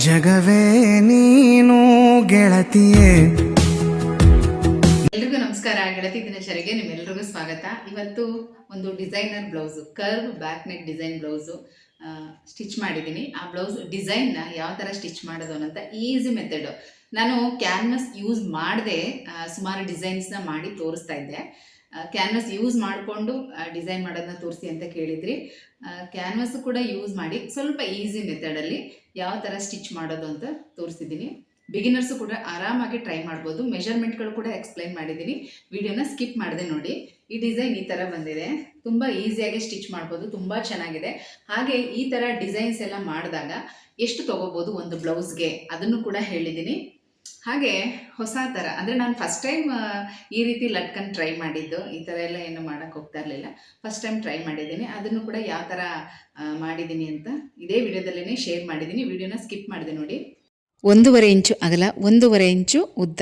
ಜಗವೇ ನೀನು ಗೆಳತಿಯೇ. ಎಲ್ರಿಗೂ ನಮಸ್ಕಾರ. ಗೆಳತಿ ದಿನಚರಿಗೆ ನಿಮ್ಮೆಲ್ರಿಗೂ ಸ್ವಾಗತ. ಇವತ್ತು ಒಂದು designer blouse, curve back neck design blouse stitch ಮಾಡಿದ್ದೀನಿ. ಆ ಬ್ಲೌಸ್ ಡಿಸೈನ್ನ ಯಾವ ಥರ ಸ್ಟಿಚ್ ಮಾಡೋದು ಅನ್ನೋಂಥ ಈಸಿ ಮೆಥಡು. ನಾನು ಕ್ಯಾನ್ವಸ್ ಯೂಸ್ ಮಾಡದೆ ಸುಮಾರು ಡಿಸೈನ್ಸ್ನ ಮಾಡಿ ತೋರಿಸ್ತಾ ಇದ್ದೆ. ಕ್ಯಾನ್ವಸ್ ಯೂಸ್ ಮಾಡಿಕೊಂಡು ಡಿಸೈನ್ ಮಾಡೋದನ್ನ ತೋರಿಸಿ ಅಂತ ಕೇಳಿದ್ರಿ. ಕ್ಯಾನ್ವಸ್ ಕೂಡ ಯೂಸ್ ಮಾಡಿ ಸ್ವಲ್ಪ ಈಸಿ ಮೆಥಡಲ್ಲಿ ಯಾವ ಥರ ಸ್ಟಿಚ್ ಮಾಡೋದು ಅಂತ ತೋರಿಸಿದ್ದೀನಿ. ಬಿಗಿನರ್ಸು ಕೂಡ ಆರಾಮಾಗಿ ಟ್ರೈ ಮಾಡ್ಬೋದು. ಮೆಷರ್ಮೆಂಟ್ಗಳು ಕೂಡ ಎಕ್ಸ್ಪ್ಲೈನ್ ಮಾಡಿದ್ದೀನಿ. ವಿಡಿಯೋನ ಸ್ಕಿಪ್ ಮಾಡದೆ ನೋಡಿ. ಈ ಡಿಸೈನ್ ಈ ಥರ ಬಂದಿದೆ. ತುಂಬ ಈಸಿಯಾಗಿ ಸ್ಟಿಚ್ ಮಾಡ್ಬೋದು, ತುಂಬ ಚೆನ್ನಾಗಿದೆ. ಹಾಗೆ ಈ ಥರ ಡಿಸೈನ್ಸ್ ಎಲ್ಲ ಮಾಡಿದಾಗ ಎಷ್ಟು ತೊಗೋಬೋದು ಒಂದು ಬ್ಲೌಸ್ಗೆ ಅದನ್ನು ಕೂಡ ಹೇಳಿದ್ದೀನಿ. ಹಾಗೆ ಹೊಸ ಥರ ಅಂದರೆ ನಾನು ಫಸ್ಟ್ ಟೈಮ್ ಈ ರೀತಿ ಲಟ್ಕನ್ ಟ್ರೈ ಮಾಡಿದ್ದು. ಈ ಥರ ಎಲ್ಲ ಏನು ಮಾಡೋಕ್ಕೆ ಹೋಗ್ತಾ ಇರಲಿಲ್ಲ. ಫಸ್ಟ್ ಟೈಮ್ ಟ್ರೈ ಮಾಡಿದ್ದೀನಿ. ಅದನ್ನು ಕೂಡ ಯಾವ ಥರ ಮಾಡಿದ್ದೀನಿ ಅಂತ ಇದೇ ವಿಡಿಯೋದಲ್ಲೇ ಶೇರ್ ಮಾಡಿದ್ದೀನಿ. ವಿಡಿಯೋನ ಸ್ಕಿಪ್ ಮಾಡಿದೆ ನೋಡಿ. 1.5 ಇಂಚು ಅಗಲ, 1.5 ಇಂಚು ಉದ್ದ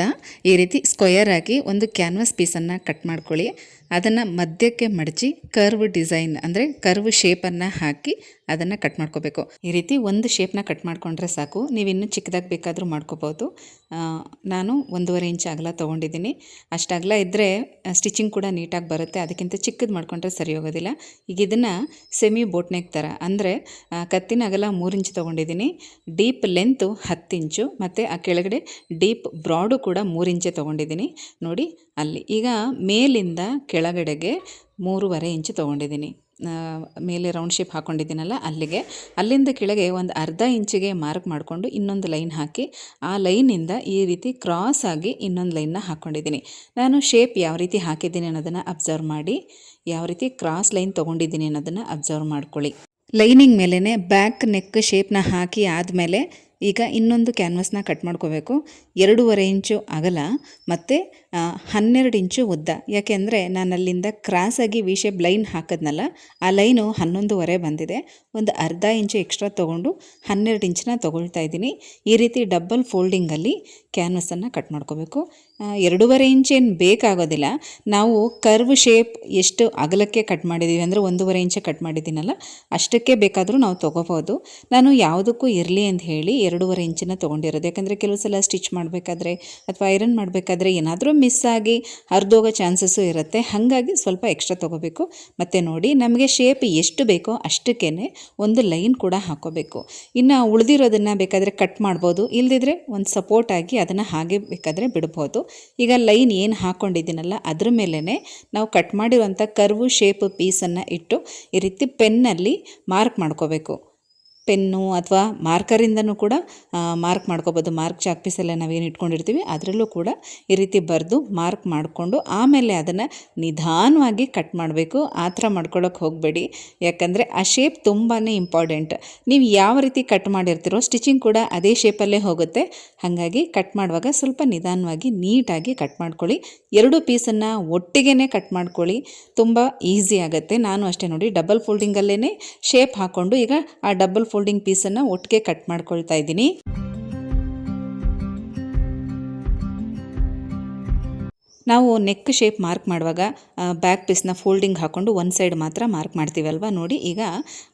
ಈ ರೀತಿ ಸ್ಕ್ವಯರ್ ಆಗಿ ಒಂದು ಕ್ಯಾನ್ವಾಸ್ ಪೀಸನ್ನು ಕಟ್ ಮಾಡ್ಕೊಳ್ಳಿ. ಅದನ್ನು ಮಧ್ಯಕ್ಕೆ ಮಡಚಿ ಕರ್ವ್ ಡಿಸೈನ್ ಅಂದರೆ ಕರ್ವ್ ಶೇಪನ್ನು ಹಾಕಿ ಅದನ್ನು ಕಟ್ ಮಾಡ್ಕೋಬೇಕು. ಈ ರೀತಿ ಒಂದು ಶೇಪ್ನ ಕಟ್ ಮಾಡ್ಕೊಂಡ್ರೆ ಸಾಕು. ನೀವು ಇನ್ನೂ ಚಿಕ್ಕದಾಗಿ ಬೇಕಾದರೂ ಮಾಡ್ಕೋಬೋದು. ನಾನು 1.5 ಇಂಚು ಅಗಲ ತೊಗೊಂಡಿದ್ದೀನಿ. ಅಷ್ಟು ಅಗಲ ಇದ್ದರೆ ಸ್ಟಿಚಿಂಗ್ ಕೂಡ ನೀಟಾಗಿ ಬರುತ್ತೆ. ಅದಕ್ಕಿಂತ ಚಿಕ್ಕದು ಮಾಡ್ಕೊಂಡ್ರೆ ಸರಿ ಹೋಗೋದಿಲ್ಲ. ಈಗ ಇದನ್ನು ಸೆಮಿ ಬೋಟ್ನೆಕ್ ಥರ ಅಂದರೆ ಕತ್ತಿನ ಅಗಲ 3 ಇಂಚು ತೊಗೊಂಡಿದ್ದೀನಿ. ಡೀಪ್ ಲೆಂತು 10 ಇಂಚು ಮತ್ತು ಆ ಕೆಳಗಡೆ ಡೀಪ್ ಬ್ರಾಡು ಕೂಡ 3 ಇಂಚೆ ತೊಗೊಂಡಿದ್ದೀನಿ ನೋಡಿ ಅಲ್ಲಿ. ಈಗ ಮೇಲಿಂದ ಕೆಳಗಡೆಗೆ 3.5 ಇಂಚು ತೊಗೊಂಡಿದ್ದೀನಿ. ಮೇಲೆ ರೌಂಡ್ ಶೇಪ್ ಹಾಕ್ಕೊಂಡಿದ್ದೀನಲ್ಲ ಅಲ್ಲಿಗೆ, ಅಲ್ಲಿಂದ ಕೆಳಗೆ ಒಂದು ಅರ್ಧ ಇಂಚಿಗೆ ಮಾರ್ಕ್ ಮಾಡಿಕೊಂಡು ಇನ್ನೊಂದು ಲೈನ್ ಹಾಕಿ ಆ ಲೈನಿಂದ ಈ ರೀತಿ ಕ್ರಾಸ್ ಆಗಿ ಇನ್ನೊಂದು ಲೈನ್ನ ಹಾಕ್ಕೊಂಡಿದ್ದೀನಿ. ನಾನು ಶೇಪ್ ಯಾವ ರೀತಿ ಹಾಕಿದ್ದೀನಿ ಅನ್ನೋದನ್ನು ಅಬ್ಸರ್ವ್ ಮಾಡಿ, ಯಾವ ರೀತಿ ಕ್ರಾಸ್ ಲೈನ್ ತೊಗೊಂಡಿದ್ದೀನಿ ಅನ್ನೋದನ್ನು ಅಬ್ಸರ್ವ್ ಮಾಡ್ಕೊಳ್ಳಿ. ಲೈನಿಂಗ್ ಮೇಲೇ ಬ್ಯಾಕ್ ನೆಕ್ ಶೇಪ್ನ ಹಾಕಿ ಆದಮೇಲೆ ಈಗ ಇನ್ನೊಂದು ಕ್ಯಾನ್ವಸ್ನ ಕಟ್ ಮಾಡ್ಕೋಬೇಕು. 2.5 ಇಂಚು ಅಗಲ ಮತ್ತು 12 ಇಂಚು ಉದ್ದ. ಯಾಕೆಂದರೆ ನಾನು ಅಲ್ಲಿಂದ ಕ್ರಾಸಾಗಿ ವಿ ಶೇಪ್ ಲೈನ್ ಹಾಕಿದ್ನಲ್ಲ, ಆ ಲೈನು 11.5 ಬಂದಿದೆ. ಒಂದು ಅರ್ಧ ಇಂಚು ಎಕ್ಸ್ಟ್ರಾ ತೊಗೊಂಡು 12 ಇಂಚನ್ನ ತೊಗೊಳ್ತಾ ಇದ್ದೀನಿ. ಈ ರೀತಿ ಡಬಲ್ ಫೋಲ್ಡಿಂಗಲ್ಲಿ ಕ್ಯಾನ್ವಸನ್ನು ಕಟ್ ಮಾಡ್ಕೋಬೇಕು. 2.5 ಇಂಚೇನು ಬೇಕಾಗೋದಿಲ್ಲ. ನಾವು ಕರ್ವ್ ಶೇಪ್ ಎಷ್ಟು ಅಗಲಕ್ಕೆ ಕಟ್ ಮಾಡಿದ್ದೀವಿ ಅಂದರೆ 1.5 ಇಂಚೆ ಕಟ್ ಮಾಡಿದ್ದೀನಲ್ಲ, ಅಷ್ಟಕ್ಕೆ ಬೇಕಾದರೂ ನಾವು ತೊಗೋಬೋದು. ನಾನು ಯಾವುದಕ್ಕೂ ಇರಲಿ ಅಂತ ಹೇಳಿ 2.5 ಇಂಚನ್ನ ತೊಗೊಂಡಿರೋದು. ಯಾಕಂದರೆ ಕೆಲವು ಸಲ ಸ್ಟಿಚ್ ಮಾಡಬೇಕಾದ್ರೆ ಅಥವಾ ಐರನ್ ಮಾಡಬೇಕಾದ್ರೆ ಏನಾದರೂ ಮಿಸ್ ಆಗಿ ಹರಿದೋಗೋ ಚಾನ್ಸಸ್ಸು ಇರುತ್ತೆ. ಹಾಗಾಗಿ ಸ್ವಲ್ಪ ಎಕ್ಸ್ಟ್ರಾ ತೊಗೋಬೇಕು. ಮತ್ತು ನೋಡಿ, ನಮಗೆ ಶೇಪ್ ಎಷ್ಟು ಬೇಕೋ ಅಷ್ಟಕ್ಕೇ ಒಂದು ಲೈನ್ ಕೂಡ ಹಾಕ್ಕೋಬೇಕು. ಇನ್ನು ಉಳಿದಿರೋದನ್ನು ಬೇಕಾದರೆ ಕಟ್ ಮಾಡ್ಬೋದು, ಇಲ್ಲದಿದ್ದರೆ ಒಂದು ಸಪೋರ್ಟ್ ಆಗಿ ಅದನ್ನು ಹಾಗೆ ಬೇಕಾದರೆ ಬಿಡ್ಬೋದು. ಈಗ ಲೈನ್ ಏನು ಹಾಕ್ಕೊಂಡಿದ್ದೀನಲ್ಲ ಅದ್ರ ಮೇಲೇ ನಾವು ಕಟ್ ಮಾಡಿರುವಂಥ ಕರ್ವ್ ಶೇಪ್ ಪೀಸನ್ನು ಇಟ್ಟು ಈ ರೀತಿ ಪೆನ್ನಲ್ಲಿ ಮಾರ್ಕ್ ಮಾಡ್ಕೋಬೇಕು. ಪೆನ್ನು ಅಥವಾ ಮಾರ್ಕರಿಂದನೂ ಕೂಡ ಮಾರ್ಕ್ ಮಾಡ್ಕೋಬೋದು. ಮಾರ್ಕ್ ಚಾಕ್ ಪೀಸೆಲ್ಲ ನಾವೇನು ಇಟ್ಕೊಂಡಿರ್ತೀವಿ ಅದರಲ್ಲೂ ಕೂಡ ಈ ರೀತಿ ಬರೆದು ಮಾರ್ಕ್ ಮಾಡಿಕೊಂಡು ಆಮೇಲೆ ಅದನ್ನು ನಿಧಾನವಾಗಿ ಕಟ್ ಮಾಡಬೇಕು. ಆ ಥರ ಮಾಡ್ಕೊಳ್ಳೋಕೆ ಹೋಗಬೇಡಿ, ಯಾಕಂದರೆ ಆ ಶೇಪ್ ತುಂಬಾ ಇಂಪಾರ್ಟೆಂಟ್. ನೀವು ಯಾವ ರೀತಿ ಕಟ್ ಮಾಡಿರ್ತೀರೋ ಸ್ಟಿಚಿಂಗ್ ಕೂಡ ಅದೇ ಶೇಪಲ್ಲೇ ಹೋಗುತ್ತೆ. ಹಾಗಾಗಿ ಕಟ್ ಮಾಡುವಾಗ ಸ್ವಲ್ಪ ನಿಧಾನವಾಗಿ ನೀಟಾಗಿ ಕಟ್ ಮಾಡ್ಕೊಳ್ಳಿ. 2 ಪೀಸನ್ನು ಒಟ್ಟಿಗೆ ಕಟ್ ಮಾಡ್ಕೊಳ್ಳಿ, ತುಂಬ ಈಸಿ ಆಗುತ್ತೆ. ನಾನು ಅಷ್ಟೇ ನೋಡಿ, ಡಬಲ್ ಫೋಲ್ಡಿಂಗಲ್ಲೇ ಶೇಪ್ ಹಾಕ್ಕೊಂಡು ಈಗ ಆ ಡಬಲ್ ಫೋಲ್ಡಿಂಗ್ ಪೀಸನ್ನು ಒಟ್ಟಿಗೆ ಕಟ್ ಮಾಡ್ಕೊಳ್ತಾ ಇದ್ದೀನಿ. ನಾವು ನೆಕ್ ಶೇಪ್ ಮಾರ್ಕ್ ಮಾಡುವಾಗ ಬ್ಯಾಕ್ ಪೀಸ್ನ ಫೋಲ್ಡಿಂಗ್ ಹಾಕ್ಕೊಂಡು ಒಂದು ಸೈಡ್ ಮಾತ್ರ ಮಾರ್ಕ್ ಮಾಡ್ತೀವಲ್ವ. ನೋಡಿ, ಈಗ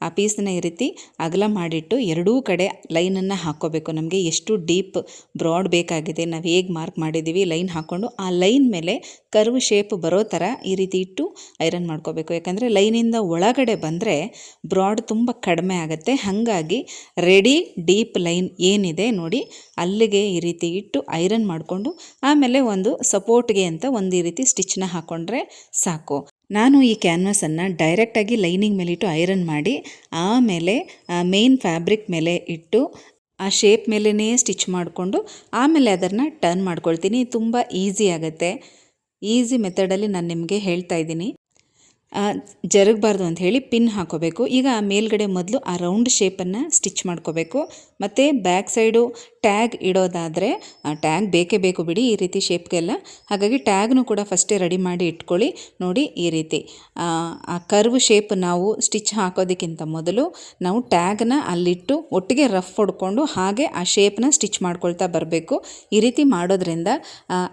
ಆ ಪೀಸನ್ನ ಈ ರೀತಿ ಅಗಲ ಮಾಡಿಟ್ಟು ಎರಡೂ ಕಡೆ ಲೈನನ್ನು ಹಾಕ್ಕೋಬೇಕು. ನಮಗೆ ಎಷ್ಟು ಡೀಪ್ ಬ್ರಾಡ್ ಬೇಕಾಗಿದೆ, ನಾವು ಹೇಗೆ ಮಾರ್ಕ್ ಮಾಡಿದ್ದೀವಿ ಲೈನ್ ಹಾಕ್ಕೊಂಡು ಆ ಲೈನ್ ಮೇಲೆ ಕರ್ವ್ ಶೇಪ್ ಬರೋ ಥರ ಈ ರೀತಿ ಇಟ್ಟು ಐರನ್ ಮಾಡ್ಕೋಬೇಕು. ಯಾಕಂದರೆ ಲೈನಿಂದ ಒಳಗಡೆ ಬಂದರೆ ಬ್ರಾಡ್ ತುಂಬ ಕಡಿಮೆ ಆಗುತ್ತೆ. ಹಾಗಾಗಿ ರೆಡಿ ಡೀಪ್ ಲೈನ್ ಏನಿದೆ ನೋಡಿ ಅಲ್ಲಿಗೆ ಈ ರೀತಿ ಇಟ್ಟು ಐರನ್ ಮಾಡಿಕೊಂಡು ಆಮೇಲೆ ಒಂದು ಸಪೋರ್ಟ್ಗೆ ಅಂತ ಒಂದು ಈ ರೀತಿ ಸ್ಟಿಚ್ನ ಹಾಕ್ಕೊಂಡ್ರೆ ಸಾಕು. ನಾನು ಈ ಕ್ಯಾನ್ವಸನ್ನು ಡೈರೆಕ್ಟಾಗಿ ಲೈನಿಂಗ್ ಮೇಲೆ ಇಟ್ಟು ಐರನ್ ಮಾಡಿ ಆಮೇಲೆ ಮೇನ್ ಫ್ಯಾಬ್ರಿಕ್ ಮೇಲೆ ಇಟ್ಟು ಆ ಶೇಪ್ ಮೇಲೇ ಸ್ಟಿಚ್ ಮಾಡಿಕೊಂಡು ಆಮೇಲೆ ಅದನ್ನು ಟರ್ನ್ ಮಾಡ್ಕೊಳ್ತೀನಿ. ತುಂಬ ಈಸಿ ಆಗುತ್ತೆ. ಈಸಿ ಮೆಥಡಲ್ಲಿ ನಾನು ನಿಮಗೆ ಹೇಳ್ತಾ ಇದ್ದೀನಿ. ಜರುಗಬಾರ್ದು ಅಂತ ಹೇಳಿ ಪಿನ್ ಹಾಕೋಬೇಕು. ಈಗ ಮೇಲ್ಗಡೆ ಮೊದಲು ಆ ರೌಂಡ್ ಶೇಪನ್ನು ಸ್ಟಿಚ್ ಮಾಡ್ಕೋಬೇಕು. ಮತ್ತು ಬ್ಯಾಕ್ ಸೈಡು ಟ್ಯಾಗ್ ಇಡೋದಾದರೆ ಟ್ಯಾಗ್ ಬೇಕೇ ಬೇಕು ಬಿಡಿ ಈ ರೀತಿ ಶೇಪ್ಗೆಲ್ಲ. ಹಾಗಾಗಿ ಟ್ಯಾಗ್ನು ಕೂಡ ಫಸ್ಟೇ ರೆಡಿ ಮಾಡಿ ಇಟ್ಕೊಳ್ಳಿ. ನೋಡಿ ಈ ರೀತಿ ಆ ಕರ್ವ್ ಶೇಪ್ ನಾವು ಸ್ಟಿಚ್ ಹಾಕೋದಕ್ಕಿಂತ ಮೊದಲು ನಾವು ಟ್ಯಾಗ್ನ ಅಲ್ಲಿಟ್ಟು ಒಟ್ಟಿಗೆ ರಫ್ ಹೊಡ್ಕೊಂಡು ಹಾಗೆ ಆ ಶೇಪ್ನ ಸ್ಟಿಚ್ ಮಾಡ್ಕೊಳ್ತಾ ಬರಬೇಕು. ಈ ರೀತಿ ಮಾಡೋದ್ರಿಂದ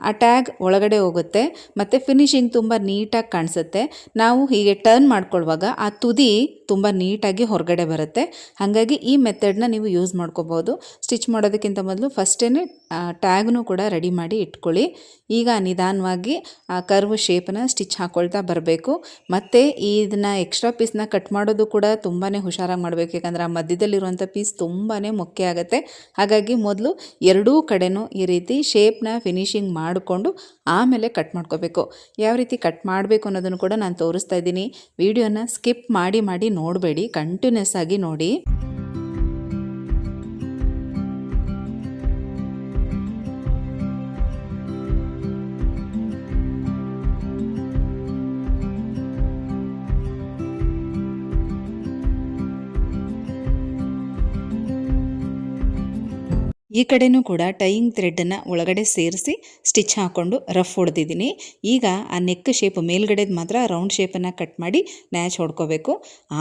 ಆ ಟ್ಯಾಗ್ ಒಳಗಡೆ ಹೋಗುತ್ತೆ ಮತ್ತು ಫಿನಿಶಿಂಗ್ ತುಂಬ ನೀಟಾಗಿ ಕಾಣಿಸುತ್ತೆ. ನಾವು ಹೀಗೆ ಟರ್ನ್ ಮಾಡ್ಕೊಳ್ಳುವಾಗ ಆ ತುದಿ ತುಂಬ ನೀಟಾಗಿ ಹೊರಗಡೆ ಬರುತ್ತೆ. ಹಾಗಾಗಿ ಈ ಮೆಥಡ್ನ ನೀವು ಯೂಸ್ ಮಾಡ್ಕೋಬೋದು. ಸ್ಟಿಚ್ ಮಾಡೋದಕ್ಕಿಂತ ಮೊದಲು ಫಸ್ಟೇ ಟ್ಯಾಗ್ನು ಕೂಡ ರೆಡಿ ಮಾಡಿ ಇಟ್ಕೊಳ್ಳಿ. ಈಗ ನಿಧಾನವಾಗಿ ಆ ಕರ್ವ್ ಶೇಪನ್ನ ಸ್ಟಿಚ್ ಹಾಕ್ಕೊಳ್ತಾ ಬರಬೇಕು. ಮತ್ತು ಇದನ್ನು ಎಕ್ಸ್ಟ್ರಾ ಪೀಸ್ನ ಕಟ್ ಮಾಡೋದು ಕೂಡ ತುಂಬಾ ಹುಷಾರಾಗಿ ಮಾಡಬೇಕು, ಯಾಕಂದರೆ ಆ ಮಧ್ಯದಲ್ಲಿರುವಂಥ ಪೀಸ್ ತುಂಬಾ ಮುಖ್ಯ ಆಗುತ್ತೆ. ಹಾಗಾಗಿ ಮೊದಲು ಎರಡೂ ಕಡೆನೂ ಈ ರೀತಿ ಶೇಪ್ನ ಫಿನಿಶಿಂಗ್ ಮಾಡಿಕೊಂಡು ಆಮೇಲೆ ಕಟ್ ಮಾಡ್ಕೋಬೇಕು. ಯಾವ ರೀತಿ ಕಟ್ ಮಾಡಬೇಕು ಅನ್ನೋದನ್ನು ಕೂಡ ನಾನು ತೋರಿಸ್ತಾ ಇದ್ದೀನಿ. ವಿಡಿಯೋನ ಸ್ಕಿಪ್ ಮಾಡಿ ನೋಡಬೇಡಿ, ಕಂಟಿನ್ಯೂಸ್ ಆಗಿ ನೋಡಿ. ಈ ಕಡೆನೂ ಕೂಡ ಟೈಯಿಂಗ್ ಥ್ರೆಡ್ಡನ್ನು ಒಳಗಡೆ ಸೇರಿಸಿ ಸ್ಟಿಚ್ ಹಾಕ್ಕೊಂಡು ರಫ್ ಹೊಡೆದಿದ್ದೀನಿ. ಈಗ ಆ ನೆಕ್ ಶೇಪ್ ಮೇಲ್ಗಡೆದು ಮಾತ್ರ ರೌಂಡ್ ಶೇಪನ್ನು ಕಟ್ ಮಾಡಿ ನ್ಯಾಚ್ ಹೊಡ್ಕೋಬೇಕು.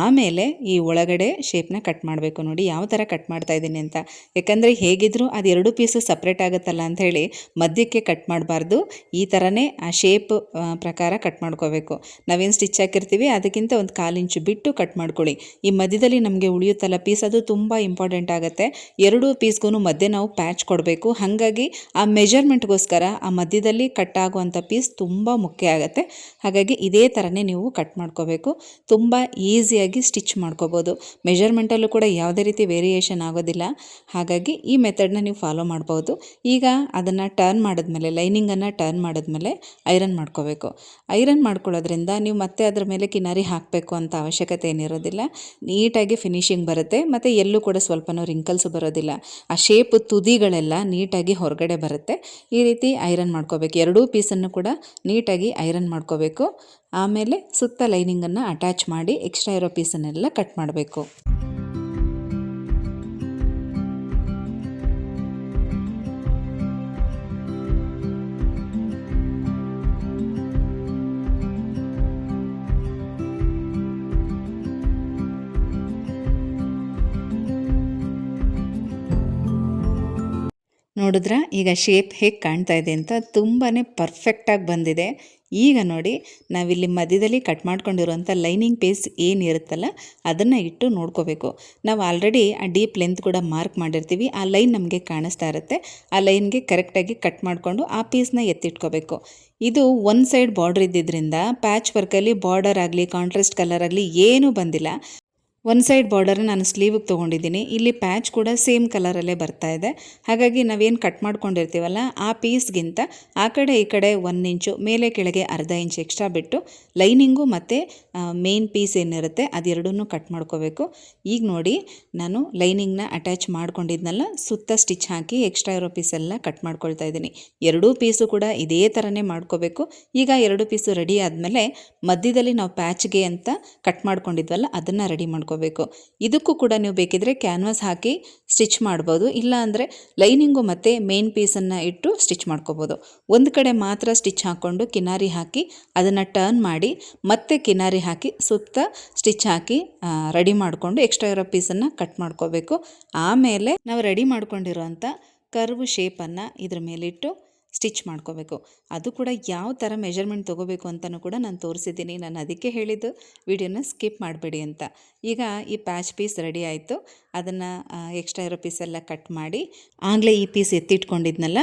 ಆಮೇಲೆ ಈ ಒಳಗಡೆ ಶೇಪ್ನ ಕಟ್ ಮಾಡಬೇಕು. ನೋಡಿ ಯಾವ ಥರ ಕಟ್ ಮಾಡ್ತಾ ಇದ್ದೀನಿ ಅಂತ. ಯಾಕಂದರೆ ಹೇಗಿದ್ರೂ ಅದು ಎರಡು ಪೀಸು ಸಪ್ರೇಟ್ ಆಗುತ್ತಲ್ಲ ಅಂಥೇಳಿ ಮಧ್ಯಕ್ಕೆ ಕಟ್ ಮಾಡಬಾರ್ದು. ಈ ಥರನೇ ಆ ಶೇಪ್ ಪ್ರಕಾರ ಕಟ್ ಮಾಡ್ಕೋಬೇಕು. ನಾವೇನು ಸ್ಟಿಚ್ ಹಾಕಿರ್ತೀವಿ ಅದಕ್ಕಿಂತ ಒಂದು 1/4 ಇಂಚು ಬಿಟ್ಟು ಕಟ್ ಮಾಡ್ಕೊಳ್ಳಿ. ಈ ಮಧ್ಯದಲ್ಲಿ ನಮಗೆ ಉಳಿಯುತ್ತಲ್ಲ ಪೀಸ್, ಅದು ತುಂಬ ಇಂಪಾರ್ಟೆಂಟ್ ಆಗುತ್ತೆ. ಎರಡೂ ಪೀಸ್ಗೂ ಮಧ್ಯೆ ನಾವು ಪ್ಯಾಚ್ ಕೊಡಬೇಕು. ಹಾಗಾಗಿ ಆ ಮೆಜರ್ಮೆಂಟ್ಗೋಸ್ಕರ ಆ ಮಧ್ಯದಲ್ಲಿ ಕಟ್ ಆಗುವಂಥ ಪೀಸ್ ತುಂಬ ಮುಖ್ಯ ಆಗುತ್ತೆ. ಹಾಗಾಗಿ ಇದೇ ಥರನೇ ನೀವು ಕಟ್ ಮಾಡ್ಕೋಬೇಕು. ತುಂಬ ಈಸಿಯಾಗಿ ಸ್ಟಿಚ್ ಮಾಡ್ಕೋಬೋದು. ಮೆಜರ್ಮೆಂಟಲ್ಲೂ ಕೂಡ ಯಾವುದೇ ರೀತಿ ವೇರಿಯೇಷನ್ ಆಗೋದಿಲ್ಲ. ಹಾಗಾಗಿ ಈ ಮೆಥಡ್ನ ನೀವು ಫಾಲೋ ಮಾಡ್ಬೋದು. ಈಗ ಅದನ್ನು ಟರ್ನ್ ಮಾಡಿದ್ಮೇಲೆ, ಲೈನಿಂಗನ್ನು ಟರ್ನ್ ಮಾಡಿದ್ಮೇಲೆ ಐರನ್ ಮಾಡ್ಕೋಬೇಕು. ಐರನ್ ಮಾಡ್ಕೊಳ್ಳೋದ್ರಿಂದ ನೀವು ಮತ್ತೆ ಅದರ ಮೇಲೆ ಕಿನಾರಿ ಹಾಕಬೇಕು ಅಂತ ಅವಶ್ಯಕತೆ ಏನಿರೋದಿಲ್ಲ. ನೀಟಾಗಿ ಫಿನಿಶಿಂಗ್ ಬರುತ್ತೆ ಮತ್ತು ಎಲ್ಲೂ ಕೂಡ ಸ್ವಲ್ಪನೂ ರಿಂಕಲ್ಸ್ ಬರೋದಿಲ್ಲ. ಆ ಶೇಪ್ ತುದಿಗಳೆಲ್ಲ ನೀಟಾಗಿ ಹೊರಗಡೆ ಬರುತ್ತೆ. ಈ ರೀತಿ ಐರನ್ ಮಾಡ್ಕೋಬೇಕು. ಎರಡೂ ಪೀಸನ್ನು ಕೂಡ ನೀಟಾಗಿ ಐರನ್ ಮಾಡ್ಕೋಬೇಕು. ಆಮೇಲೆ ಸುತ್ತ ಲೈನಿಂಗನ್ನು ಅಟ್ಯಾಚ್ ಮಾಡಿ ಎಕ್ಸ್ಟ್ರಾ ಇರೋ ಪೀಸನ್ನೆಲ್ಲ ಕಟ್ ಮಾಡಬೇಕು. ನೋಡಿದ್ರಾ ಈಗ ಶೇಪ್ ಹೇಗೆ ಕಾಣ್ತಾ ಇದೆ ಅಂತ, ತುಂಬಾ ಪರ್ಫೆಕ್ಟಾಗಿ ಬಂದಿದೆ. ಈಗ ನೋಡಿ, ನಾವಿಲ್ಲಿ ಮಧ್ಯದಲ್ಲಿ ಕಟ್ ಮಾಡ್ಕೊಂಡಿರುವಂಥ ಲೈನಿಂಗ್ ಪೀಸ್ ಏನಿರುತ್ತಲ್ಲ ಅದನ್ನು ಇಟ್ಟು ನೋಡ್ಕೋಬೇಕು. ನಾವು ಆಲ್ರೆಡಿ ಆ ಡೀಪ್ ಲೆಂತ್ ಕೂಡ ಮಾರ್ಕ್ ಮಾಡಿರ್ತೀವಿ. ಆ ಲೈನ್ ನಮಗೆ ಕಾಣಿಸ್ತಾ ಇರುತ್ತೆ. ಆ ಲೈನ್ಗೆ ಕರೆಕ್ಟಾಗಿ ಕಟ್ ಮಾಡಿಕೊಂಡು ಆ ಪೀಸ್ನ ಎತ್ತಿಟ್ಕೋಬೇಕು. ಇದು ಒನ್ ಸೈಡ್ ಬಾರ್ಡ್ರ್ ಇದ್ದಿದ್ದರಿಂದ ಪ್ಯಾಚ್ ವರ್ಕಲ್ಲಿ ಬಾರ್ಡರ್ ಆಗಲಿ ಕಾಂಟ್ರಾಸ್ಟ್ ಕಲರ್ ಆಗಲಿ ಏನೂ ಬಂದಿಲ್ಲ. ಒನ್ ಸೈಡ್ ಬಾರ್ಡರ್ನ ನಾನು ಸ್ಲೀವಿಗೆ ತೊಗೊಂಡಿದ್ದೀನಿ. ಇಲ್ಲಿ ಪ್ಯಾಚ್ ಕೂಡ ಸೇಮ್ ಕಲರಲ್ಲೇ ಬರ್ತಾ ಇದೆ. ಹಾಗಾಗಿ ನಾವೇನು ಕಟ್ ಮಾಡ್ಕೊಂಡಿರ್ತೀವಲ್ಲ ಆ ಪೀಸ್ಗಿಂತ ಆ ಕಡೆ ಈ ಕಡೆ 1 ಇಂಚು, ಮೇಲೆ ಕೆಳಗೆ ಅರ್ಧ ಇಂಚ್ ಎಕ್ಸ್ಟ್ರಾ ಬಿಟ್ಟು ಲೈನಿಂಗು ಮತ್ತು ಮೇನ್ ಪೀಸ್ ಏನಿರುತ್ತೆ ಅದೆರಡನ್ನೂ ಕಟ್ ಮಾಡ್ಕೋಬೇಕು. ಈಗ ನೋಡಿ, ನಾನು ಲೈನಿಂಗ್ನ ಅಟ್ಯಾಚ್ ಮಾಡ್ಕೊಂಡಿದ್ನಲ್ಲ, ಸುತ್ತ ಸ್ಟಿಚ್ ಹಾಕಿ ಎಕ್ಸ್ಟ್ರಾ ಇರೋ ಪೀಸೆಲ್ಲ ಕಟ್ ಮಾಡ್ಕೊಳ್ತಾ ಇದ್ದೀನಿ. ಎರಡೂ ಪೀಸು ಕೂಡ ಇದೇ ಥರನೇ ಮಾಡ್ಕೋಬೇಕು. ಈಗ ಎರಡು ಪೀಸು ರೆಡಿ ಆದಮೇಲೆ ಮಧ್ಯದಲ್ಲಿ ನಾವು ಪ್ಯಾಚ್ಗೆ ಅಂತ ಕಟ್ ಮಾಡ್ಕೊಂಡಿದ್ವಲ್ಲ ಅದನ್ನು ರೆಡಿ ಮಾಡ್ಕೋಬೇಕು. ಇದಕ್ಕೂ ಕೂಡ ನೀವು ಬೇಕಿದ್ರೆ ಕ್ಯಾನ್ವಾಸ್ ಹಾಕಿ ಸ್ಟಿಚ್ ಮಾಡ್ಬೋದು. ಇಲ್ಲ ಅಂದರೆ ಲೈನಿಂಗು ಮತ್ತು ಮೇನ್ ಪೀಸನ್ನು ಇಟ್ಟು ಸ್ಟಿಚ್ ಮಾಡ್ಕೋಬೋದು. ಒಂದು ಕಡೆ ಮಾತ್ರ ಸ್ಟಿಚ್ ಹಾಕ್ಕೊಂಡು ಕಿನಾರಿ ಹಾಕಿ ಅದನ್ನು ಟರ್ನ್ ಮಾಡಿ ಮತ್ತೆ ಕಿನಾರಿ ಹಾಕಿ ಸುತ್ತ ಸ್ಟಿಚ್ ಹಾಕಿ ರೆಡಿ ಮಾಡಿಕೊಂಡು ಎಕ್ಸ್ಟ್ರಾ ಇರೋ ಪೀಸನ್ನು ಕಟ್ ಮಾಡ್ಕೋಬೇಕು. ಆಮೇಲೆ ನಾವು ರೆಡಿ ಮಾಡ್ಕೊಂಡಿರೋಂಥ ಕರ್ವ್ ಶೇಪನ್ನು ಇದ್ರ ಮೇಲಿಟ್ಟು ಸ್ಟಿಚ್ ಮಾಡ್ಕೋಬೇಕು. ಅದು ಕೂಡ ಯಾವ ಥರ ಮೆಜರ್ಮೆಂಟ್ ತೊಗೋಬೇಕು ಅಂತಲೂ ಕೂಡ ನಾನು ತೋರಿಸಿದ್ದೀನಿ. ನಾನು ಅದಕ್ಕೆ ಹೇಳಿದ್ದು ವಿಡಿಯೋನ ಸ್ಕಿಪ್ ಮಾಡಬೇಡಿ ಅಂತ. ಈಗ ಈ ಪ್ಯಾಚ್ ಪೀಸ್ ರೆಡಿ ಆಯಿತು. ಅದನ್ನು ಎಕ್ಸ್ಟ್ರಾ ಇರೋ ಪೀಸೆಲ್ಲ ಕಟ್ ಮಾಡಿ ಆಗಲೇ ಈ ಪೀಸ್ ಎತ್ತಿಟ್ಕೊಂಡಿದ್ನಲ್ಲ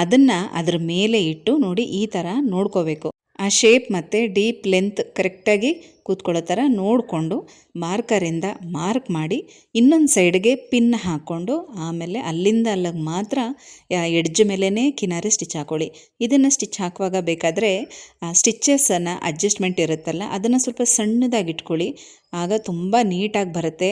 ಅದನ್ನು ಅದ್ರ ಮೇಲೆ ಇಟ್ಟು ನೋಡಿ ಈ ಥರ ನೋಡ್ಕೋಬೇಕು. ಆ ಶೇಪ್ ಮತ್ತು ಡೀಪ್ ಲೆಂತ್ ಕರೆಕ್ಟಾಗಿ ಕೂತ್ಕೊಳ್ಳೋ ಥರ ನೋಡಿಕೊಂಡು ಮಾರ್ಕರಿಂದ ಮಾರ್ಕ್ ಮಾಡಿ ಇನ್ನೊಂದು ಸೈಡ್ಗೆ ಪಿನ್ ಹಾಕ್ಕೊಂಡು ಆಮೇಲೆ ಅಲ್ಲಿಂದ ಅಲ್ಲಿಗೆ ಮಾತ್ರ ಎಡ್ಜ್ ಮೇಲೇ ಕಿನಾರಿ ಸ್ಟಿಚ್ ಹಾಕ್ಕೊಳ್ಳಿ. ಇದನ್ನು ಸ್ಟಿಚ್ ಹಾಕುವಾಗ ಬೇಕಾದರೆ ಸ್ಟಿಚಸ್ಸನ್ನು ಅಡ್ಜಸ್ಟ್ಮೆಂಟ್ ಇರುತ್ತಲ್ಲ ಅದನ್ನು ಸ್ವಲ್ಪ ಸಣ್ಣದಾಗಿ ಇಟ್ಕೊಳ್ಳಿ. ಆಗ ತುಂಬ ನೀಟಾಗಿ ಬರುತ್ತೆ.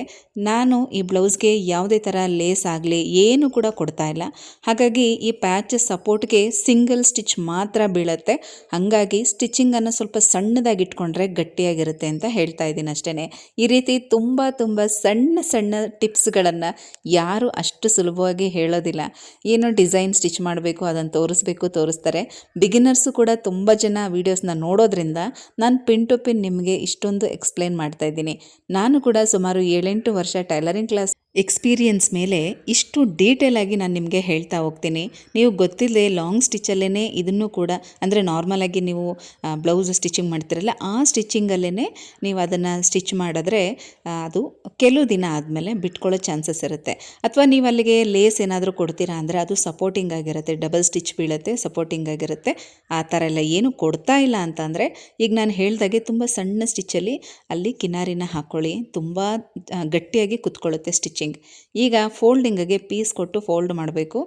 ನಾನು ಈ ಬ್ಲೌಸ್ಗೆ ಯಾವುದೇ ಥರ ಲೇಸ್ ಆಗಲಿ ಏನು ಕೂಡ ಕೊಡ್ತಾ ಇಲ್ಲ. ಹಾಗಾಗಿ ಈ ಪ್ಯಾಚ್ ಸಪೋರ್ಟ್ಗೆ ಸಿಂಗಲ್ ಸ್ಟಿಚ್ ಮಾತ್ರ ಬೀಳುತ್ತೆ. ಹಾಗಾಗಿ ಸ್ಟಿಚಿಂಗನ್ನು ಸ್ವಲ್ಪ ಸಣ್ಣದಾಗಿ ಇಟ್ಕೊಂಡ್ರೆ ಗಟ್ಟಿಯಾಗಿರುತ್ತೆ. ಆಗುತ್ತೆ ಅಂತ ಹೇಳ್ತಾ ಇದ್ದೀನಿ ಅಷ್ಟೇ. ಈ ರೀತಿ ತುಂಬ ಸಣ್ಣ ಸಣ್ಣ ಟಿಪ್ಸ್ಗಳನ್ನು ಯಾರು ಅಷ್ಟು ಸುಲಭವಾಗಿ ಹೇಳೋದಿಲ್ಲ. ಏನೋ ಡಿಸೈನ್ ಸ್ಟಿಚ್ ಮಾಡಬೇಕು ಅದನ್ನು ತೋರಿಸ್ತಾರೆ. ಬಿಗಿನರ್ಸು ಕೂಡ ತುಂಬ ಜನ ವೀಡಿಯೋಸ್ನ ನೋಡೋದ್ರಿಂದ ನಾನು ಪಿನ್ ಟು ಪಿನ್ ನಿಮಗೆ ಇಷ್ಟೊಂದು ಎಕ್ಸ್ಪ್ಲೇನ್ ಮಾಡ್ತಾ ಇದ್ದೀನಿ. ನಾನು ಕೂಡ ಸುಮಾರು 7-8 ವರ್ಷ ಟೈಲರಿಂಗ್ ಕ್ಲಾಸ್ ಎಕ್ಸ್ಪೀರಿಯನ್ಸ್ ಮೇಲೆ ಇಷ್ಟು ಡೀಟೇಲ್ ಆಗಿ ನಾನು ನಿಮಗೆ ಹೇಳ್ತಾ ಹೋಗ್ತೀನಿ. ನೀವು ಗೊತ್ತಿಲ್ಲದೆ ಲಾಂಗ್ ಸ್ಟಿಚ್ಚಲ್ಲೇ ಇದನ್ನು ಕೂಡ ಅಂದರೆ ನಾರ್ಮಲಾಗಿ ನೀವು ಬ್ಲೌಸ್ ಸ್ಟಿಚಿಂಗ್ ಮಾಡ್ತಿರಲ್ಲ ಆ ಸ್ಟಿಚಿಂಗಲ್ಲೇ ನೀವು ಅದನ್ನು ಸ್ಟಿಚ್ ಮಾಡಿದ್ರೆ ಅದು ಕೆಲವು ದಿನ ಆದಮೇಲೆ ಬಿಟ್ಕೊಳ್ಳೋ ಚಾನ್ಸಸ್ ಇರುತ್ತೆ. ಅಥವಾ ನೀವು ಅಲ್ಲಿಗೆ ಲೇಸ್ ಏನಾದರೂ ಕೊಡ್ತೀರಾ ಅಂದರೆ ಅದು ಸಪೋರ್ಟಿಂಗ್ ಆಗಿರುತ್ತೆ, ಡಬಲ್ ಸ್ಟಿಚ್ ಬೀಳುತ್ತೆ, ಸಪೋರ್ಟಿಂಗ್ ಆಗಿರುತ್ತೆ. ಆ ಥರ ಎಲ್ಲ ಏನು ಕೊಡ್ತಾ ಇಲ್ಲ ಅಂತಂದರೆ ಈಗ ನಾನು ಹೇಳ್ದಾಗೆ ತುಂಬ ಸಣ್ಣ ಸ್ಟಿಚ್ಚಲ್ಲಿ ಅಲ್ಲಿ ಕಿನಾರಿನ ಹಾಕ್ಕೊಳ್ಳಿ, ತುಂಬ ಗಟ್ಟಿಯಾಗಿ ಕುತ್ಕೊಳ್ಳುತ್ತೆ ಸ್ಟಿಚಿಂಗ್. ಈಗ ಫೋಲ್ಡಿಂಗ್ಗೆ ಪೀಸ್ ಕೊಟ್ಟು ಫೋಲ್ಡ್ ಮಾಡಬೇಕು.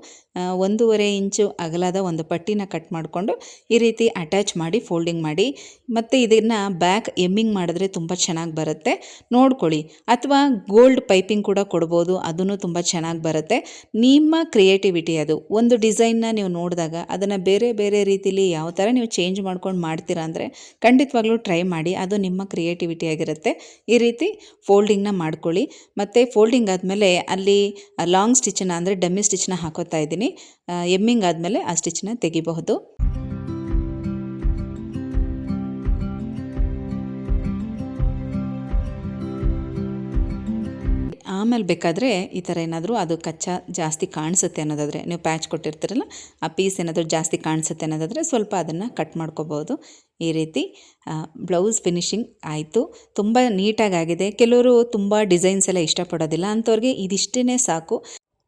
1.5 ಇಂಚು ಅಗಲದ ಒಂದು ಪಟ್ಟಿನ ಕಟ್ ಮಾಡಿಕೊಂಡು ಈ ರೀತಿ ಅಟ್ಯಾಚ್ ಮಾಡಿ ಫೋಲ್ಡಿಂಗ್ ಮಾಡಿ. ಮತ್ತು ಇದನ್ನು ಬ್ಯಾಕ್ ಎಮ್ಮಿಂಗ್ ಮಾಡಿದ್ರೆ ತುಂಬ ಚೆನ್ನಾಗಿ ಬರುತ್ತೆ, ನೋಡ್ಕೊಳ್ಳಿ. ಅಥವಾ ಗೋಲ್ಡ್ ಪೈಪಿಂಗ್ ಕೂಡ ಕೊಡ್ಬೋದು, ಅದನ್ನು ತುಂಬ ಚೆನ್ನಾಗಿ ಬರುತ್ತೆ. ನಿಮ್ಮ ಕ್ರಿಯೇಟಿವಿಟಿ ಅದು. ಒಂದು ಡಿಸೈನ್ನ ನೀವು ನೋಡಿದಾಗ ಅದನ್ನು ಬೇರೆ ಬೇರೆ ರೀತಿಲಿ ಯಾವ ಥರ ನೀವು ಚೇಂಜ್ ಮಾಡ್ಕೊಂಡು ಮಾಡ್ತೀರಾ ಅಂದರೆ ಖಂಡಿತವಾಗ್ಲೂ ಟ್ರೈ ಮಾಡಿ, ಅದು ನಿಮ್ಮ ಕ್ರಿಯೇಟಿವಿಟಿ ಆಗಿರುತ್ತೆ. ಈ ರೀತಿ ಫೋಲ್ಡಿಂಗ್ನ ಮಾಡ್ಕೊಳ್ಳಿ. ಮತ್ತು ಫೋಲ್ಡಿಂಗ್ ಆದಮೇಲೆ ಅಲ್ಲಿ ಲಾಂಗ್ ಸ್ಟಿಚ್ಚನ್ನ ಅಂದರೆ ಡಮ್ಮಿ ಸ್ಟಿಚ್ನ ಹಾಕೋತಾ ಇದ್ದೀನಿ. ಎಮ್ಮಿಂಗ್ ಆದಮೇಲೆ ಆ ಸ್ಟಿಚ್ನ ತೆಗಿಬಹುದು. ಆಮೇಲೆ ಬೇಕಾದರೆ ಈ ಥರ ಏನಾದರೂ ಅದು ಕಚ್ಚಾ ಜಾಸ್ತಿ ಕಾಣಿಸುತ್ತೆ ಅನ್ನೋದಾದರೆ, ನೀವು ಪ್ಯಾಚ್ ಕೊಟ್ಟಿರ್ತೀರಲ್ಲ ಆ ಪೀಸ್ ಏನಾದರೂ ಜಾಸ್ತಿ ಕಾಣಿಸುತ್ತೆ ಅನ್ನೋದಾದರೆ ಸ್ವಲ್ಪ ಅದನ್ನು ಕಟ್ ಮಾಡ್ಕೋಬೋದು. ಈ ರೀತಿ ಬ್ಲೌಸ್ ಫಿನಿಶಿಂಗ್ ಆಯಿತು. ತುಂಬ ನೀಟಾಗಾಗಿದೆ. ಕೆಲವರು ತುಂಬ ಡಿಸೈನ್ಸ್ ಎಲ್ಲ ಇಷ್ಟಪಡೋದಿಲ್ಲ, ಅಂಥವ್ರಿಗೆ ಇದಿಷ್ಟೇ ಸಾಕು.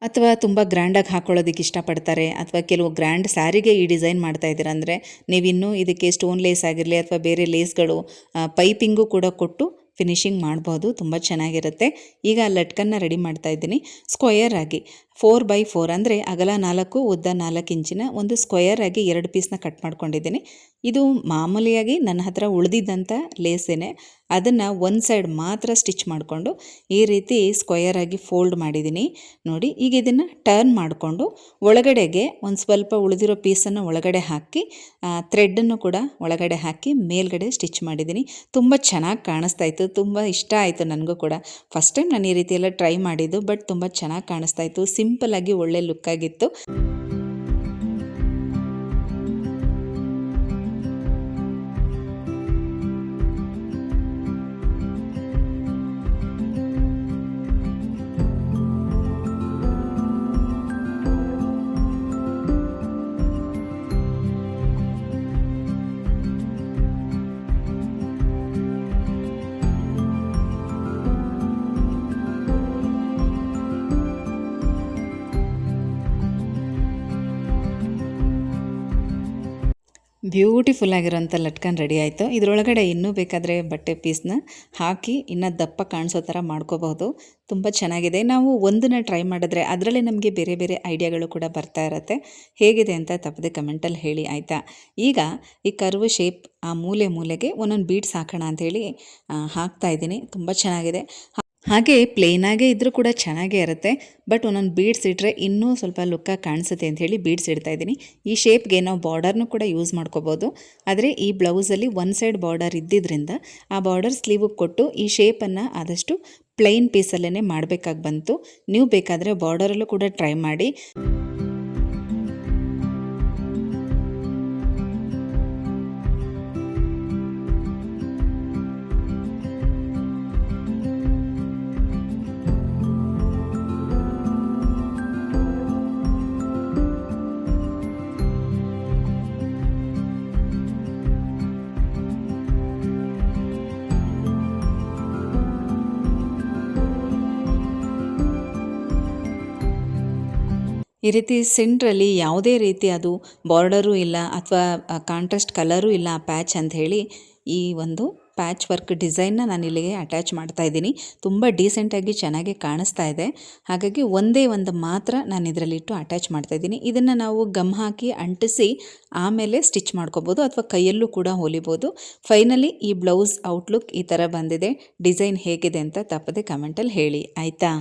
ಅಥವಾ ತುಂಬ ಗ್ರ್ಯಾಂಡಾಗಿ ಹಾಕ್ಕೊಳ್ಳೋದಕ್ಕೆ ಇಷ್ಟಪಡ್ತಾರೆ, ಅಥವಾ ಕೆಲವು ಗ್ರ್ಯಾಂಡ್ ಸ್ಯಾರಿಗೆ ಈ ಡಿಸೈನ್ ಮಾಡ್ತಾ ಇದ್ದೀರಾ ಅಂದರೆ ನೀವಿನ್ನೂ ಇದಕ್ಕೆ ಸ್ಟೋನ್ ಲೇಸ್ ಆಗಿರಲಿ ಅಥವಾ ಬೇರೆ ಲೇಸ್ಗಳು ಪೈಪಿಂಗು ಕೂಡ ಕೊಟ್ಟು ಫಿನಿಶಿಂಗ್ ಮಾಡ್ಬೋದು, ತುಂಬ ಚೆನ್ನಾಗಿರುತ್ತೆ. ಈಗ ಲಟ್ಕನ್ನ ರೆಡಿ ಮಾಡ್ತಾ ಇದ್ದೀನಿ. ಸ್ಕ್ವಯರ್ ಆಗಿ 4x4 ಅಂದರೆ ಅಗಲ 4 ಉದ್ದ 4 ಇಂಚಿನ ಒಂದು ಸ್ಕ್ವಯರ್ ಆಗಿ 2 ಪೀಸ್ನ ಕಟ್ ಮಾಡ್ಕೊಂಡಿದ್ದೀನಿ. ಇದು ಮಾಮೂಲಿಯಾಗಿ ನನ್ನ ಹತ್ರ ಉಳಿದಿದ್ದಂಥ ಲೇಸೇನೆ, ಅದನ್ನು ಒಂದು ಸೈಡ್ ಮಾತ್ರ ಸ್ಟಿಚ್ ಮಾಡಿಕೊಂಡು ಈ ರೀತಿ ಸ್ಕ್ವಯರ್ ಆಗಿ ಫೋಲ್ಡ್ ಮಾಡಿದ್ದೀನಿ ನೋಡಿ. ಈಗ ಇದನ್ನು ಟರ್ನ್ ಮಾಡಿಕೊಂಡು ಒಳಗಡೆಗೆ ಒಂದು ಸ್ವಲ್ಪ ಉಳಿದಿರೋ ಪೀಸನ್ನು ಒಳಗಡೆ ಹಾಕಿ ಥ್ರೆಡ್ಡನ್ನು ಕೂಡ ಒಳಗಡೆ ಹಾಕಿ ಮೇಲ್ಗಡೆ ಸ್ಟಿಚ್ ಮಾಡಿದ್ದೀನಿ. ತುಂಬ ಚೆನ್ನಾಗಿ ಕಾಣಿಸ್ತಾ ಇತ್ತು, ತುಂಬ ಇಷ್ಟ ಆಯಿತು ನನಗೂ ಕೂಡ. ಫಸ್ಟ್ ಟೈಮ್ ನಾನು ಈ ರೀತಿ ಎಲ್ಲ ಟ್ರೈ ಮಾಡಿದ್ದು, ಬಟ್ ತುಂಬ ಚೆನ್ನಾಗಿ ಕಾಣಿಸ್ತಾ ಇತ್ತು, ಸಿಂಪಲ್ಲಾಗಿ ಒಳ್ಳೆ ಲುಕ್ ಆಗಿತ್ತು. ಬ್ಯೂಟಿಫುಲ್ ಆಗಿರೋಂಥ ಲಟ್ಕನ್ ರೆಡಿ ಆಯಿತು. ಇದರೊಳಗಡೆ ಇನ್ನೂ ಬೇಕಾದರೆ ಬಟ್ಟೆ ಪೀಸ್ನ ಹಾಕಿ ಇನ್ನೂ ದಪ್ಪ ಕಾಣಿಸೋ ಥರ ಮಾಡ್ಕೋಬಹುದು. ತುಂಬ ಚೆನ್ನಾಗಿದೆ. ನಾವು ಒಂದನ್ನು ಟ್ರೈ ಮಾಡಿದ್ರೆ ಅದರಲ್ಲೇ ನಮಗೆ ಬೇರೆ ಬೇರೆ ಐಡಿಯಾಗಳು ಕೂಡ ಬರ್ತಾ ಇರುತ್ತೆ. ಹೇಗಿದೆ ಅಂತ ತಪ್ಪದೆ ಕಮೆಂಟಲ್ಲಿ ಹೇಳಿ ಆಯಿತಾ. ಈಗ ಈ ಕರ್ವ್ ಶೇಪ್ ಆ ಮೂಲೆಗೆ ಒಂದೊಂದು ಬೀಡ್ಸ್ ಹಾಕೋಣ ಅಂಥೇಳಿ ಹಾಕ್ತಾ ಇದ್ದೀನಿ. ತುಂಬ ಚೆನ್ನಾಗಿದೆ. ಹಾಗೆ ಪ್ಲೇನಾಗೇ ಇದ್ದರೂ ಕೂಡ ಚೆನ್ನಾಗೇ ಇರುತ್ತೆ, ಬಟ್ ಒಂದೊಂದು ಬೀಡ್ಸ್ ಇಟ್ಟರೆ ಇನ್ನೂ ಸ್ವಲ್ಪ ಲುಕ್ಕಾಗಿ ಕಾಣಿಸುತ್ತೆ ಅಂಥೇಳಿ ಬೀಡ್ಸ್ ಇಡ್ತಾ ಇದ್ದೀನಿ. ಈ ಶೇಪ್ಗೆ ನಾವು ಬಾರ್ಡರ್ನೂ ಕೂಡ ಯೂಸ್ ಮಾಡ್ಕೋಬೋದು, ಆದರೆ ಈ ಬ್ಲೌಸಲ್ಲಿ ಒನ್ ಸೈಡ್ ಬಾರ್ಡರ್ ಇದ್ದಿದ್ದರಿಂದ ಆ ಬಾರ್ಡರ್ ಸ್ಲೀವಿಗೆ ಕೊಟ್ಟು ಈ ಶೇಪನ್ನು ಆದಷ್ಟು ಪ್ಲೈನ್ ಪೀಸಲ್ಲೇ ಮಾಡಬೇಕಾಗಿ ಬಂತು. ನೀವು ಬೇಕಾದರೆ ಬಾರ್ಡರಲ್ಲೂ ಕೂಡ ಟ್ರೈ ಮಾಡಿ. ಈ ರೀತಿ ಸೆಂಟ್ರಲ್ಲಿ ಯಾವುದೇ ರೀತಿ ಅದು ಬಾರ್ಡರೂ ಇಲ್ಲ ಅಥವಾ ಕಾಂಟ್ರಾಸ್ಟ್ ಕಲರೂ ಇಲ್ಲ ಆ ಪ್ಯಾಚ್ ಅಂಥೇಳಿ ಈ ಒಂದು ಪ್ಯಾಚ್ ವರ್ಕ್ ಡಿಸೈನ್ನ ನಾನು ಇಲ್ಲಿಗೆ ಅಟ್ಯಾಚ್ ಮಾಡ್ತಾ ಇದ್ದೀನಿ. ತುಂಬ ಡೀಸೆಂಟಾಗಿ ಚೆನ್ನಾಗಿ ಕಾಣಿಸ್ತಾ ಇದೆ. ಹಾಗಾಗಿ ಒಂದೇ ಒಂದು ಮಾತ್ರ ನಾನು ಇದರಲ್ಲಿಟ್ಟು ಅಟ್ಯಾಚ್ ಮಾಡ್ತಾ ಇದ್ದೀನಿ. ಇದನ್ನು ನಾವು ಗಮ್ ಹಾಕಿ ಅಂಟಿಸಿ ಆಮೇಲೆ ಸ್ಟಿಚ್ ಮಾಡ್ಕೋಬೋದು ಅಥವಾ ಕೈಯಲ್ಲೂ ಕೂಡ ಹೊಲಿಬೋದು. ಫೈನಲಿ ಈ ಬ್ಲೌಸ್ ಔಟ್ಲುಕ್ ಈ ಥರ ಬಂದಿದೆ. ಡಿಸೈನ್ ಹೇಗಿದೆ ಅಂತ ತಪ್ಪದೆ ಕಮೆಂಟಲ್ಲಿ ಹೇಳಿ ಆಯಿತಾ.